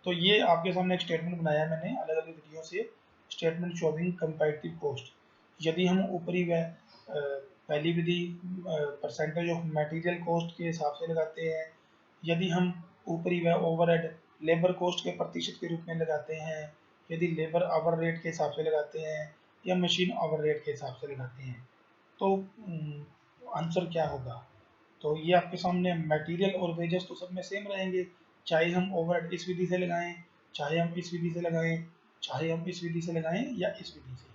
तो ये आपके सामने एक स्टेटमेंट बनाया है मैंने अलग अलग विधियों से, स्टेटमेंट शोइंग कंपैरेटिव कॉस्ट। यदि हम ऊपरी व पहली विधि परसेंटेज ऑफ मटेरियल कॉस्ट के हिसाब से लगाते हैं, यदि हम ऊपरी व ओवरहेड लेबर कॉस्ट के प्रतिशत के रूप में लगाते हैं, यदि लेबर आवर रेट के हिसाब से लगाते हैं या मशीन आवर रेट के हिसाब से लगाते हैं, तो आंसर क्या होगा। तो ये आपके सामने मटेरियल और वेजेस तो सब में सेम रहेंगे, चाहे हम ओवरहेड इस विधि से लगाएं, चाहे हम इस विधि से लगाएं, चाहे हम इस विधि से लगाएं या इस विधि से।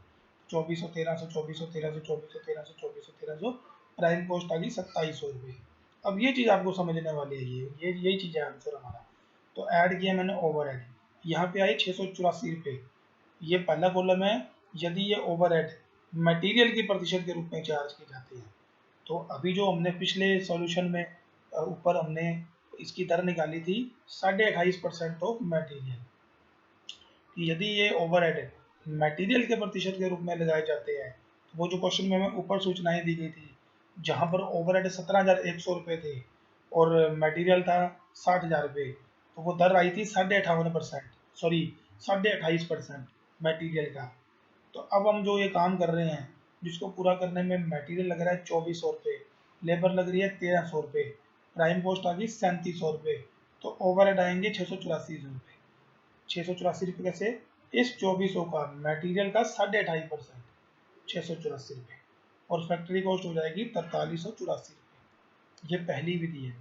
2400 1300 2400 1300 2400 1300 2400 1300 प्राइम कॉस्ट आ गई 2700 रुपये। अब ये चीज़ आपको समझने वाली है, ये यही चीज़ है आंसर हमारा। तो ऐड किया मैंने ओवरहेड, यहाँ पे आई 684 रुपये, ये पहला कॉलम है। यदि ये ओवरहेड मटेरियल के प्रतिशत के रूप में चार्ज की जाती है, तो अभी जो हमने पिछले सॉल्यूशन में ऊपर हमने इसकी दर निकाली थी 28.5% ऑफ मटेरियल, यदि ये ओवरहेड मटेरियल के प्रतिशत के रूप में लगाए जाते हैं, तो वो जो क्वेश्चन में हमें ऊपर सूचनाएं दी गई थी, जहां पर ओवरहेड 17,100 रुपये थे और मटेरियल था 60,000 रुपये, तो वो दर आई थी 58.5%, सॉरी 28.5% मटेरियल का। तो अब हम जो ये काम कर रहे हैं, जिसको पूरा करने में मटेरियल लग रहा है 2400 रुपये, लेबर लग रही है 1300 रुपये, प्राइम कॉस्ट आ गई 3700 रुपये, तो ओवरहेड आएंगे 684 रुपये। 684 रुपये कैसे, इस 2400 का मटेरियल का 28.5%, 684 रुपये, और फैक्ट्री कॉस्ट हो जाएगी 4384 रुपये। ये पहली विधि है।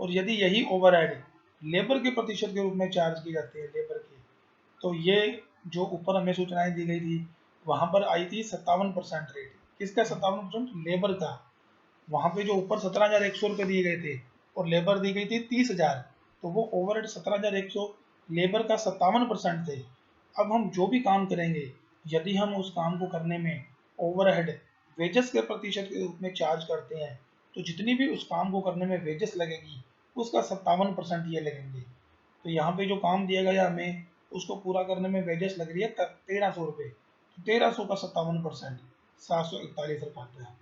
और यदि यही ओवरहेड लेबर के प्रतिशत के रूप में चार्ज की जाती है लेबर की, तो ये जो ऊपर हमें सूचनाएं दी गई थी, वहां पर आई थी 57% रेट। किसका 57%, लेबर का। वहां पे जो ऊपर 17,100 रुपये दिए गए थे और लेबर दी गई थी 30,000, तो वो ओवरहेड 17,100, लेबर का 57% थे। अब हम जो भी काम करेंगे, यदि हम उस काम को करने में ओवरहेड वेजेस के प्रतिशत के रूप में चार्ज करते हैं, तो जितनी भी उस काम को करने में वेजेस लगेगी, उसका 57% ये लगेंगे। तो यहाँ पे जो काम दिया गया हमें, उसको पूरा करने में वेजेस लग रही है 1300 रुपये, तो 1300 का 57%, 741 रुपये आता है।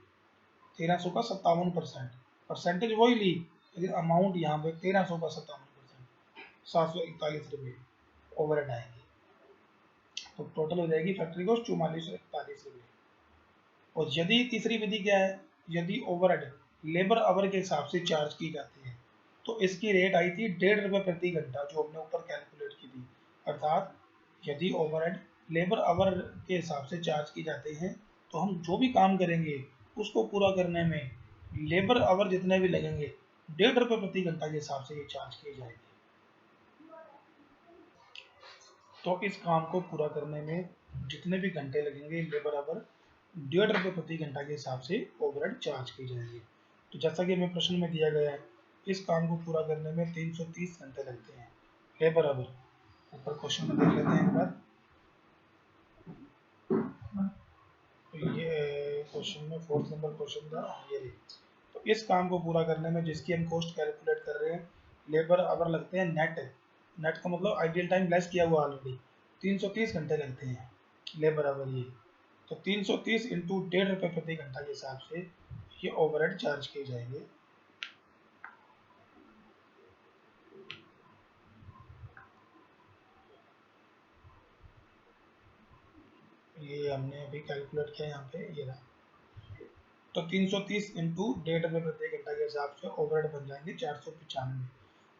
1300 का 57%, परसेंटेज वही ली, लेकिन अमाउंट यहाँ पे 1300 का 57%, 741 रुपये ओवरहेड आएंगे। तो टोटल हो जाएगी फैक्ट्री कॉस्ट 4441 रुपये। और यदि तीसरी विधि क्या है, यदि ओवरहेड लेबर आवर के हिसाब से चार्ज की जाती है, तो इसकी रेट आई थी 1.5 रुपये प्रति घंटा, जो हमने ऊपर कैलकुलेट की थी। अर्थात यदि ओवरहेड लेबर आवर के हिसाब से चार्ज की जाते हैं, तो हम जो भी काम करेंगे उसको पूरा करने में लेबर आवर जितने भी लगेंगे 1.5 रुपये प्रति घंटा के हिसाब से ये चार्ज किए जाएंगे। तो इस काम को पूरा करने में जितने भी घंटे लगेंगे लेबर आवर 1.5 रुपये प्रति घंटा के हिसाब से ओवरहेड चार्ज की जाएगी। तो जैसा कि हमें प्रश्न में दिया गया है, इस काम को पूरा करने में 330 घंटे लगते हैं लेबर आवर। ऊपर क्वेश्चन में देख लेते हैं एक बार। तो ये क्वेश्चन में 4th नंबर क्वेश्चन था ये। तो इस काम को पूरा करने में जिसकी हम कॉस्ट कैलकुलेट कर रहे हैं, लेबर आवर लगते हैं नेट, नेट का मतलब आइडियल टाइम लेस किया हुआ ऑलरेडी, 330 घंटे लगते हैं लेबर आवर ये। तो 330 इंटू 1.5 रुपये प्रति घंटा के हिसाब से ये ओवरहेड चार्ज किए जाएंगे। ये हमने अभी कैलकुलेट किया यहाँ पे, ये रहा। तो 330 इंटू 1.5 रुपये प्रति घंटा के हिसाब से ओवरहेड बन जाएंगे 495,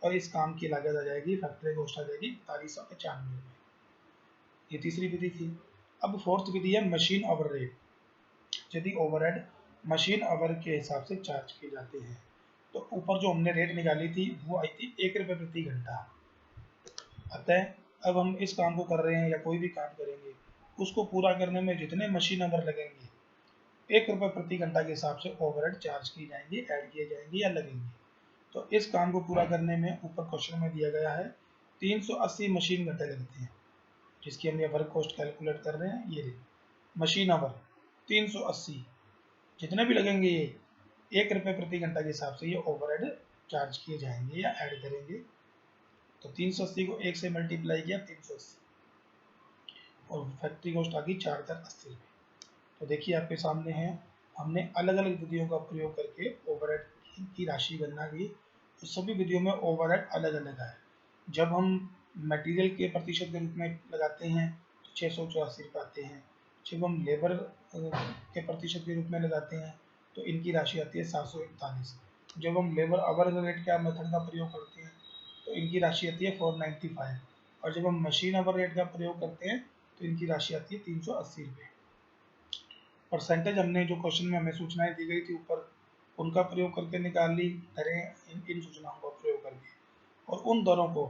और इस काम की लागत आ जाएगी, फैक्ट्री कॉस्ट आ जाएगी 4595 रुपये। ये तीसरी विधि थी। अब 4th विधि है मशीन आवर रेट। यदि ओवरहेड मशीन आवर के हिसाब से चार्ज किए जाते हैं, तो ऊपर जो हमने रेट निकाली थी वो आई थी 1 रुपये प्रति घंटा। अतः अब हम इस काम को कर रहे हैं या कोई भी काम करेंगे, उसको पूरा करने में जितने मशीन आवर लगेंगे 1 रुपये प्रति घंटा के हिसाब से ओवरहेड चार्ज किए जाएंगे, ऐड किए जाएंगे या लगेंगे। तो इस काम को पूरा करने में ऊपर क्वेश्चन में दिया गया है 380 मशीन घंटे लगते हैं, जिसकी हम ये वर्क कॉस्ट कैलकुलेट कर रहे हैं। ये मशीन आवर 380 जितने भी लगेंगे, ये 1 रुपये प्रति घंटा के हिसाब से ये ओवरहेड चार्ज किए जाएंगे या ऐड करेंगे। तो 380 को 1 से मल्टीप्लाई किया 380, और फैक्ट्री कॉस्ट आ गई 4080 रुपये। तो देखिए आपके सामने है, हमने अलग अलग विधियों का प्रयोग करके ओवरहेड की राशि गणना की। तो सभी विधियों में ओवरहेड अलग अलग है, जब हम मटेरियल के प्रतिशत के रूप में लगाते हैं तो 684 रुपये आते हैं। जब हम लेबर के प्रतिशत के रूप में लगाते हैं तो इनकी राशि आती है 741। जब हम लेबर आवर रेट का मेथड का प्रयोग करते हैं तो इनकी राशि आती है 495, और जब हम मशीन आवर रेट का प्रयोग करते हैं तो इनकी राशि आती है 380 रुपये। परसेंटेज हमने जो क्वेश्चन में हमें सूचनाएं दी गई थी ऊपर, उनका प्रयोग करके निकाल ली दरें, इन सूचनाओं का प्रयोग करके, और उन दरों को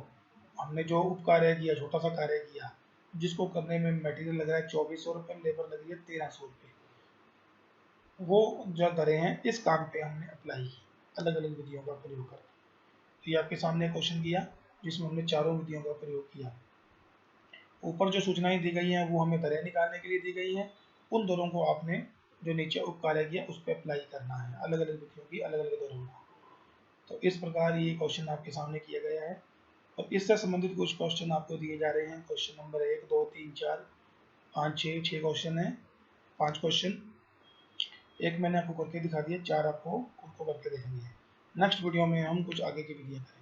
हमने जो उप कार्य किया, छोटा सा कार्य किया, जिसको करने में मटेरियल लग रहा है 2400 रुपये, लेबर लग रही है 1300 रुपये, वो जो दरें हैं इस काम पे हमने अप्लाई की अलग अलग विधियों का प्रयोग करके। तो ये आपके सामने क्वेश्चन दिया जिसमें हमने चारों विधियों का प्रयोग किया। ऊपर जो सूचनाएं दी गई हैं वो हमें दरें निकालने के लिए दी गई हैं, उन दरों को आपने जो नीचे उप कार्य किया उस पर अप्लाई करना है, अलग अलग विधियों की अलग अलग दरों को। तो इस प्रकार ये क्वेश्चन आपके सामने किया गया है, और इससे संबंधित कुछ क्वेश्चन आपको दिए जा रहे हैं। क्वेश्चन नंबर 1, 2, 3, 4, 5, 6 क्वेश्चन है, 5 क्वेश्चन, एक मैंने आपको करके दिखा दिया, 4 आपको खुद को करके देखेंगे। नेक्स्ट वीडियो में हम कुछ आगे की विधियाँ करेंगे।